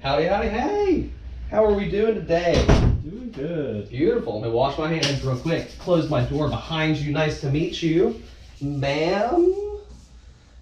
Howdy, howdy, hey! How are we doing today? Doing good. Beautiful. Let me wash my hands real quick. Close my door behind you. Nice to meet you. Ma'am?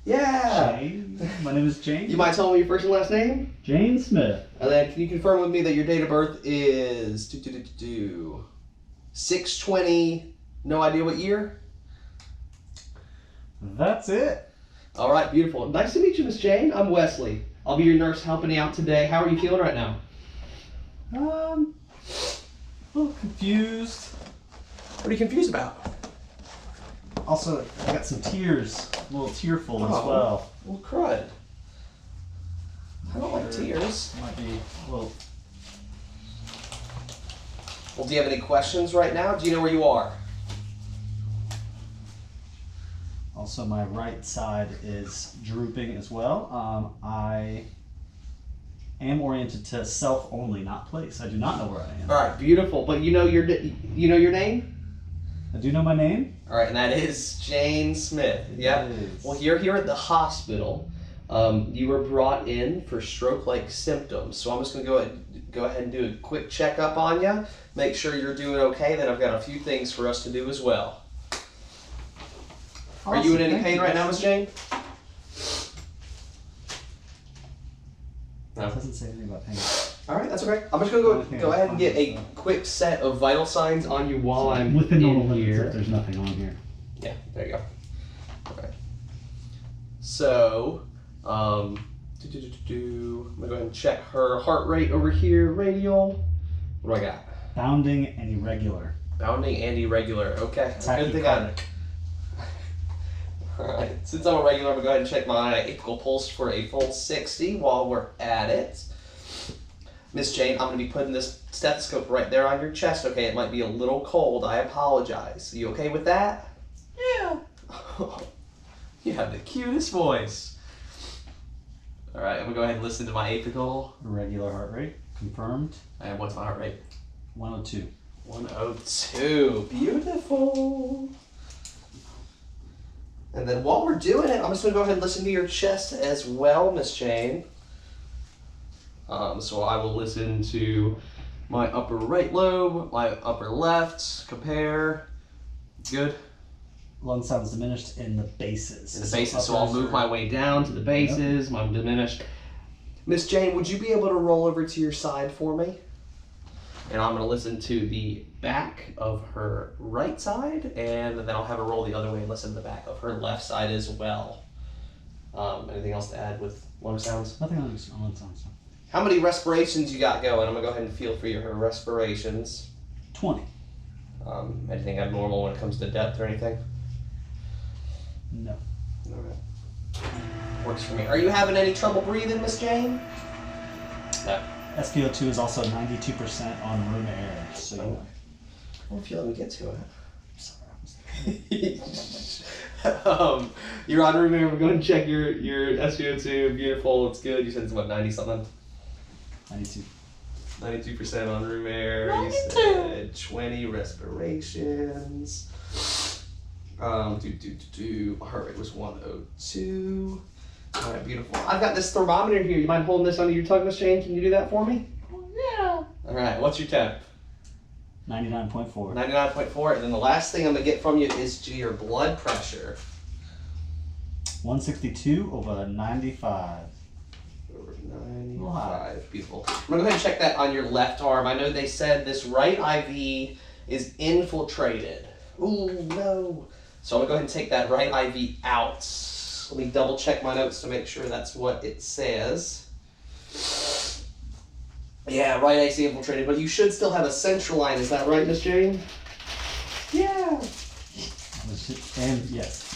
Yeah. Jane. My name is Jane. You might tell me your first and last name? Jane Smith. And then can you confirm with me that your date of birth is 6/20, no idea what year? That's it. All right, beautiful. Nice to meet you, Miss Jane. I'm Wesley. I'll be your nurse helping you out today. How are you feeling right now? A little confused. What are you confused about? Also, I got some tears. A little tearful as well. Well, crud. I don't like tears. Might be a little. Well, do you have any questions right now? Do you know where you are? Also, my right side is drooping as well. I am oriented to self only, not place. I do not know where I am. All right, beautiful. But you know your name? I do know my name. All right, and that is Jane Smith. Yeah. Well, you're here at the hospital. You were brought in for stroke-like symptoms. So I'm just going to go ahead and do a quick checkup on you. Make sure you're doing okay. Then I've got a few things for us to do as well. Are you in any pain right now, Miss Jane? No. It doesn't say anything about pain. All right, that's okay. I'm just gonna go ahead and get a quick set of vital signs on you while I'm within normal in here. limits. There's nothing on here. Yeah, there you go. Okay. So, I'm gonna go ahead and check her heart rate over here. Radial. What do I got? Bounding and irregular. Bounding and irregular. Okay. Good thing Tachycardic. Alright, since I'm a regular, I'm going to go ahead and check my apical pulse for a full 60 while we're at it. Miss Jane, I'm going to be putting this stethoscope right there on your chest, okay? It might be a little cold. I apologize. Are you okay with that? Yeah. You have the cutest voice. Alright, I'm going to go ahead and listen to my apical. Irregular heart rate. Confirmed. And what's my heart rate? 102. 102. Beautiful. And then while we're doing it, I'm just going to go ahead and listen to your chest as well, Miss Jane. So I will listen to my upper right lobe, my upper left, compare. Good. Lung sounds diminished in the bases. In the bases, so I'll move my way down to the bases, my diminished. Miss Jane, would you be able to roll over to your side for me? And I'm going to listen to the back of her right side, and then I'll have her roll the other way and listen to the back of her left side as well. Anything else to add with lung sounds? Nothing on lung sounds. How many respirations you got going? I'm going to go ahead and feel for her respirations. 20. Anything abnormal when it comes to depth or anything? No. All right. Works for me. Are you having any trouble breathing, Miss Jane? No. SpO2 is also 92% on room air. So Well, if you let me get to it. Sorry. You're on room air. We're going to check your SpO2. Beautiful. It's good. You said it's what, 90 something? 92. 92% on room air. 92. You said 20 respirations. Heart rate was 102. All right, beautiful. I've got this thermometer here. You mind holding this under your tongue, Miss Jane? Can you do that for me? Yeah. All right. What's your temp? 99.4. 99.4. And then the last thing I'm going to get from you is your blood pressure. 162 over 95. Over 95. Beautiful. I'm going to go ahead and check that on your left arm. I know they said this right IV is infiltrated. Ooh, no. So I'm going to go ahead and take that right IV out. Let me double check my notes to make sure that's what it says. Yeah, right AC infiltrated, but you should still have a central line. Is that right, Miss Jane? Yeah. And yes.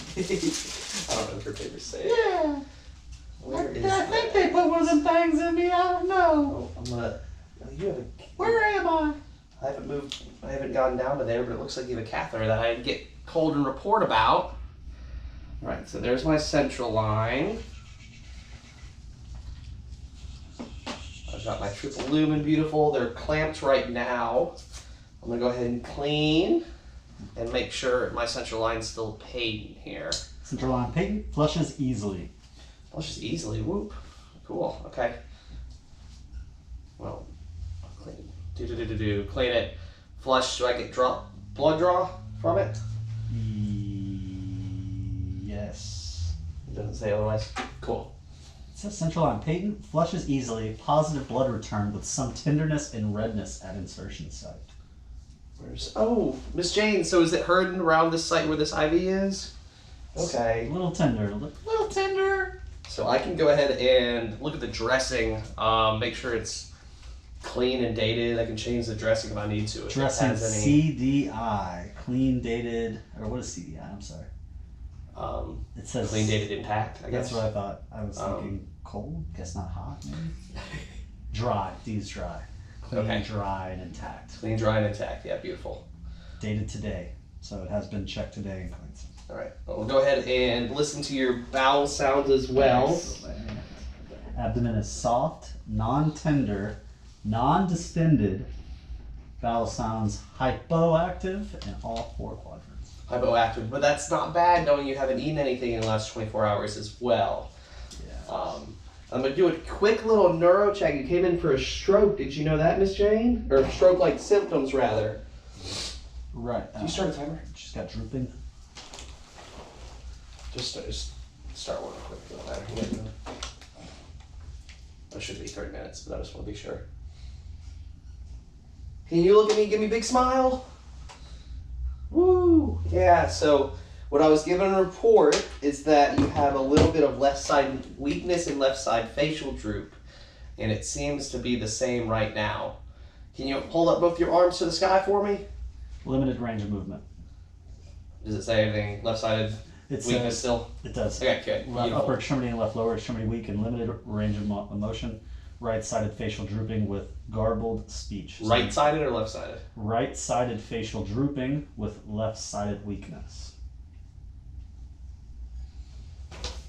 I don't know if her papers say it. Yeah. Where is I think they put one of them things in me. I don't know. Oh, I'm gonna. No, you haven't. Where am I? I haven't moved. I haven't gone down to there, but it looks like you have a catheter that I get called and report about. All right, so there's my central line. I've got my triple lumen, beautiful. They're clamped right now. I'm gonna go ahead and clean and make sure my central line's still patent here. Central line patent, flushes easily. Flushes easily, whoop. Cool, okay. Clean it, flush. Do I get blood draw from it? Yes. It doesn't say otherwise. Cool. It says central line patent, flushes easily, positive blood return with some tenderness and redness at insertion site. Miss Jane, so is it hurting around this site where this IV is? Okay. A little tender. Little tender. So I can go ahead and look at the dressing, make sure it's clean and dated. I can change the dressing if I need to. Dressing CDI, clean dated, or what is CDI? I'm sorry. It says clean, dated, intact, I guess. That's what I thought. I was thinking cold, guess not hot, maybe? Dry, D's dry. Clean, okay. Dry, and intact. Clean, dry, and intact, yeah, beautiful. Dated today, so it has been checked today and cleansed. All right, well, we'll go ahead and listen to your bowel sounds as well. Excellent. Abdomen is soft, non-tender, non-distended. Bowel sounds hypoactive in all 4 quadrants. Hypoactive, but that's not bad knowing you haven't eaten anything in the last 24 hours as well. Yeah. I'm going to do a quick little neuro check. You came in for a stroke. Did you know that, Miss Jane? Or stroke-like symptoms, rather. Right. Did you start a timer? She's got drooping. Just start one real quick. It should be 30 minutes, but I just want to be sure. Can you look at me and give me a big smile? Woo! Yeah, so what I was given a report is that you have a little bit of left side weakness and left side facial droop, and it seems to be the same right now. Can you hold up both your arms to the sky for me? Limited range of movement. Does it say anything left-sided weakness still? It does. Okay, good. Left upper extremity and left lower extremity weak and limited range of motion. Right-sided facial drooping with garbled speech. Right-sided or left-sided? Right-sided facial drooping with left-sided weakness.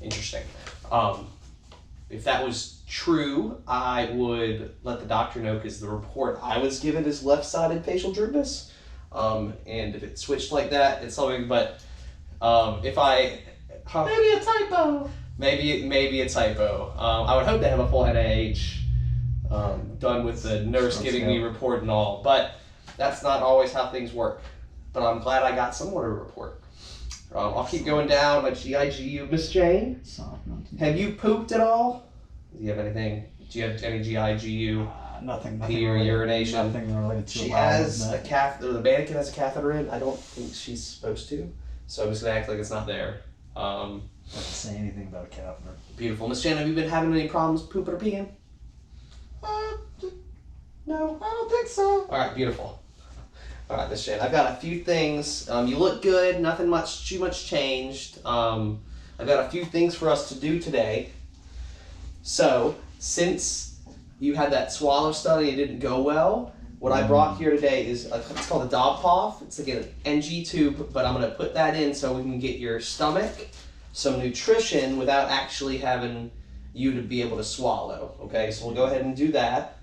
Interesting. If that was true, I would let the doctor know because the report I was given is left-sided facial droopness. And if it switched like that, it's something. But if I maybe a typo. Maybe a typo. I would hope to have a full NIH done with the nurse giving me a report and all, but that's not always how things work. But I'm glad I got somewhat of a report. I'll keep going down my GIGU. Miss Jane, have you pooped at all? Do you have anything? Do you have any GIGU? Nothing. Pee or urination? Nothing related to. She has a catheter. The mannequin has a catheter in. I don't think she's supposed to, so I'm just gonna act like it's not there. Doesn't say anything about a catheter. Beautiful. Miss Jen, have you been having any problems pooping or peeing? No, I don't think so. All right, beautiful. All right, Miss Jen, I've got a few things. You look good. Nothing too much changed. I've got a few things for us to do today. So, since you had that swallow study and it didn't go well, what I brought here today is, it's called a Dopphoff. It's like an NG tube, but I'm going to put that in so we can get your stomach some nutrition without actually having you to be able to swallow. Okay, so we'll go ahead and do that.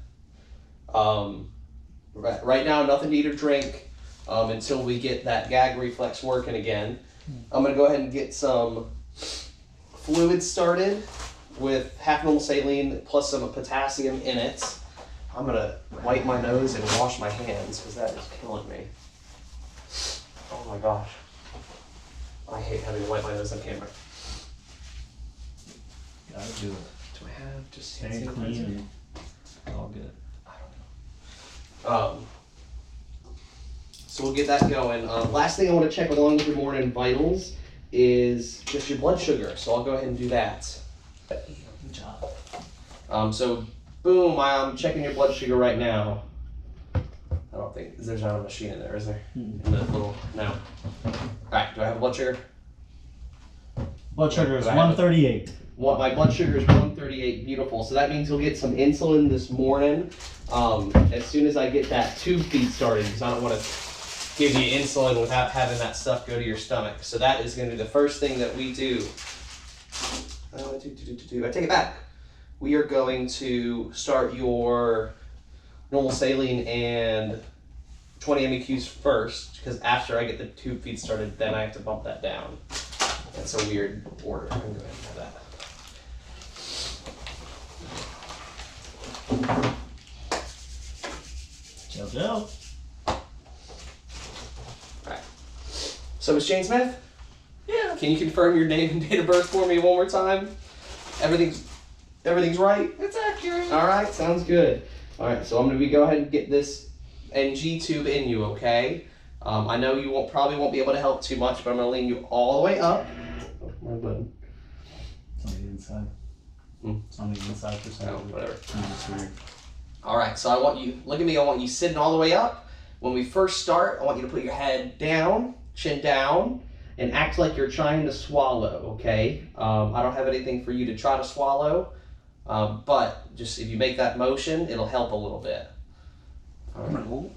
Right now, nothing to eat or drink until we get that gag reflex working again. I'm going to go ahead and get some fluid started with half normal saline plus some potassium in it. I'm going to wipe my nose and wash my hands because that is killing me. Oh my gosh. I hate having to wipe my nose on camera. Gotta do it. Do I have just Stay clean and all good. I don't know. So we'll get that going. Last thing I want to check along with your morning vitals is just your blood sugar. So I'll go ahead and do that. Good job. So boom, I'm checking your blood sugar right now. I don't think there's not a machine in there, is there? In the little no. All right, do I have a blood sugar? Blood sugar is 138. My blood sugar is 138. Beautiful. So that means you'll get some insulin this morning as soon as I get that tube feed started, because I don't want to give you insulin without having that stuff go to your stomach. So that is going to be the first thing that we do. I take it back. We are going to start your normal saline and 20 MEQs first, because after I get the tube feed started, then I have to bump that down. That's a weird order. I'm going to go ahead and have that. Gel. Still. Alright. So, Miss Jane Smith? Yeah. Can you confirm your name and date of birth for me one more time? Everything's right? It's accurate. Alright, sounds good. Alright, so I'm going to go ahead and get this NG tube in you, okay? I know you probably won't be able to help too much, but I'm going to lean you all the way up. Oh, my button. It's on the inside. It's on the inside for some reason. whatever. That's weird. Alright, so I want you, look at me, I want you sitting all the way up. When we first start, I want you to put your head down, chin down, and act like you're trying to swallow, okay? I don't have anything for you to try to swallow, but just if you make that motion, it'll help a little bit. Alright.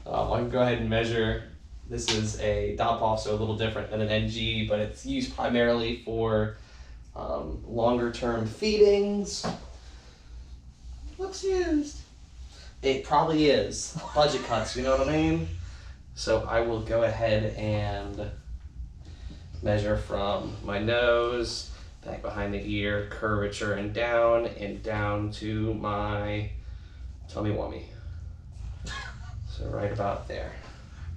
I can go ahead and measure. This is a Dopphoff, so a little different than an NG, but it's used primarily for longer term feedings. Looks used. It probably is. Budget cuts, you know what I mean? So I will go ahead and measure from my nose, back behind the ear, curvature and down to my tummy wummy. So right about there.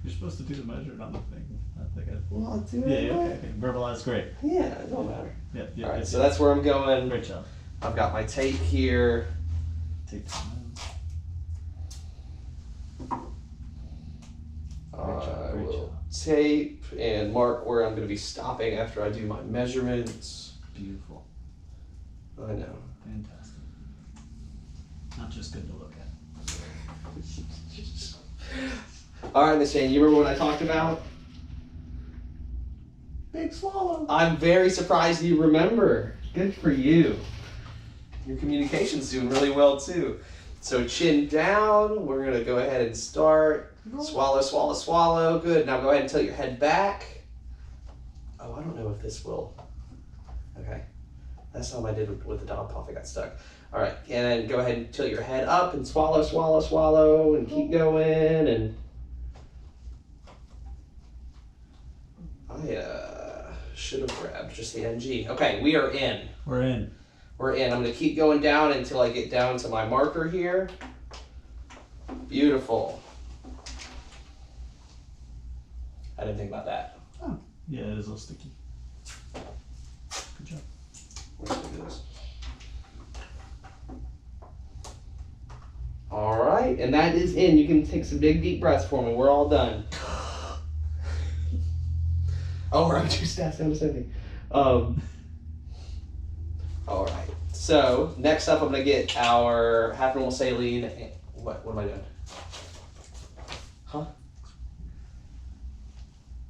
You're supposed to do the measure, not the thing. I think Well, I'll do yeah, okay. Verbalize great. Yeah, it don't matter. Yeah. Alright, so that's where I'm going. Great job. I've got my tape here. Take time. I Great will job. tape and mark where I'm going to be stopping after I do my measurements. Beautiful. I know. Fantastic. Not just good to look at. Alright, Miss Jane, you remember what I talked about? Big swallow. I'm very surprised you remember. Good for you. Your communication's doing really well too. So chin down, we're going to go ahead and start. Swallow, swallow, swallow. Good. Now go ahead and tilt your head back. Oh, I don't know if this will. Okay. That's not what I did with the Dopphoff. I got stuck. All right. And then go ahead and tilt your head up and swallow, swallow, swallow, and keep going. And I should have grabbed just the NG. Okay, we are in. We're in. We're in. I'm going to keep going down until I get down to my marker here. Beautiful. I didn't think about that. Oh, yeah, it is a little sticky. Good job. We're going to do this. All right, and that is in. You can take some big, deep breaths for me. We're all done. Oh, we're up 2 stats down to 70. All right. So next up, I'm gonna get our half normal saline. What am I doing? Huh?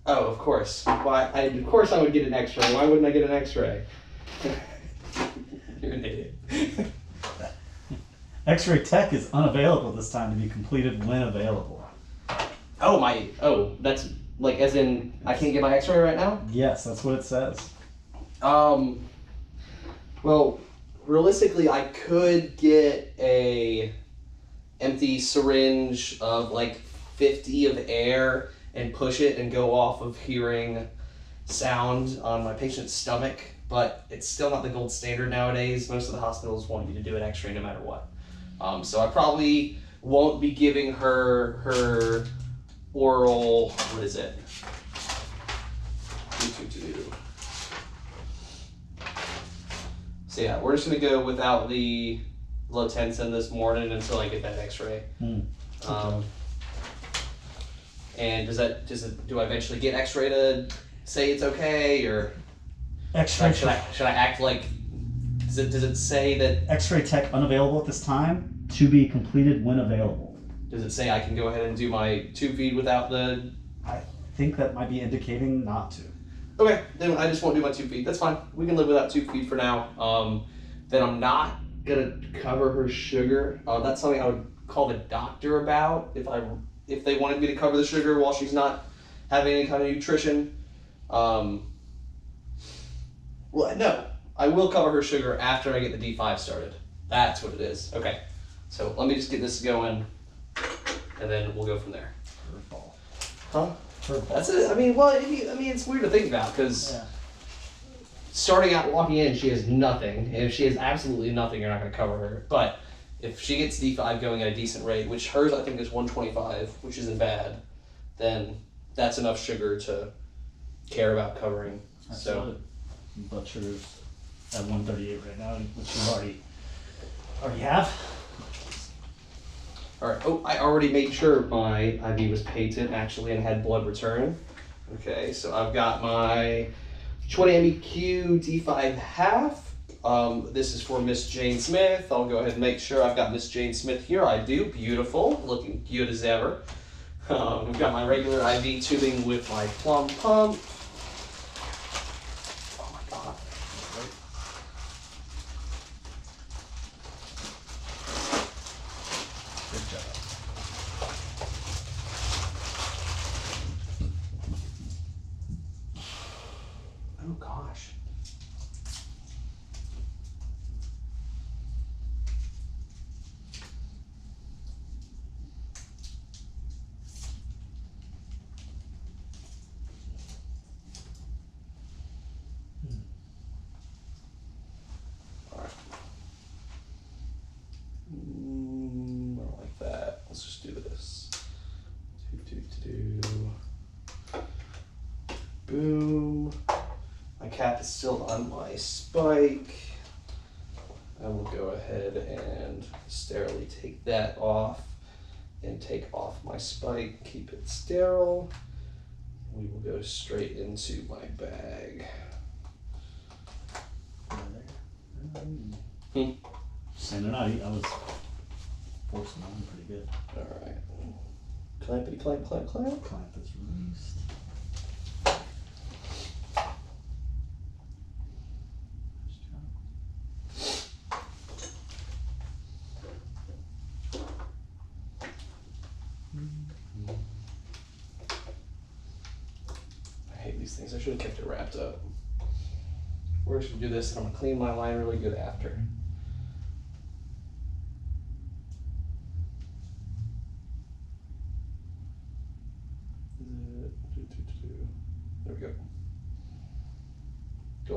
Oh, of course. Why? Of course I would get an X-ray. Why wouldn't I get an X-ray? You're an idiot. X-ray tech is unavailable this time to be completed when available. Oh, that's like as in I can't get my X-ray right now? Yes, that's what it says. Well, realistically, I could get a empty syringe of like 50 of air and push it and go off of hearing sound on my patient's stomach, but it's still not the gold standard nowadays. Most of the hospitals want you to do an X-ray no matter what. So I probably won't be giving her oral, what is it? 222. So yeah, we're just gonna go without the Lotensin this morning until I get that X-ray. And do I eventually get X-ray to say it's okay, or X-ray should I act like? Does it say that? X-ray tech unavailable at this time to be completed when available. Does it say I can go ahead and do my tube feed without the? I think that might be indicating not to. Okay, then I just won't do my tube feed. That's fine. We can live without tube feed for now. Then I'm not gonna cover her sugar. That's something I would call the doctor about if they wanted me to cover the sugar while she's not having any kind of nutrition. Well, no, I will cover her sugar after I get the D5 started. That's what it is. Okay, so let me just get this going, and then we'll go from there. Curveball. Huh? Curveball. That's it. I mean, it's weird to think about because starting out walking in, she has nothing, and if she has absolutely nothing, you're not going to cover her. But if she gets D5 going at a decent rate, which hers I think is 125, which isn't bad, then that's enough sugar to care about covering. So, blood sugar's at 138 right now, which you already have. All right. Oh, I already made sure my IV was patent actually and had blood return. Okay, so I've got my 20 MEQ D5 half. This is for Miss Jane Smith. I'll go ahead and make sure I've got Miss Jane Smith here. I do. Beautiful. Looking good as ever. We've got my regular IV tubing with my plum pump. Oh my God. Good job. Oh gosh. All right. I don't like that. Let's just do this. Boom. My cap is still on my spike. I will go ahead and sterilely take that off and take off my spike, keep it sterile. We will go straight into my bag. And I was forcing on pretty good. All right. Clampity clamp, clamp, clamp. Clamp is released. I hate these things. I should have kept it wrapped up. We're just gonna do this and I'm gonna clean my line really good after. There we go.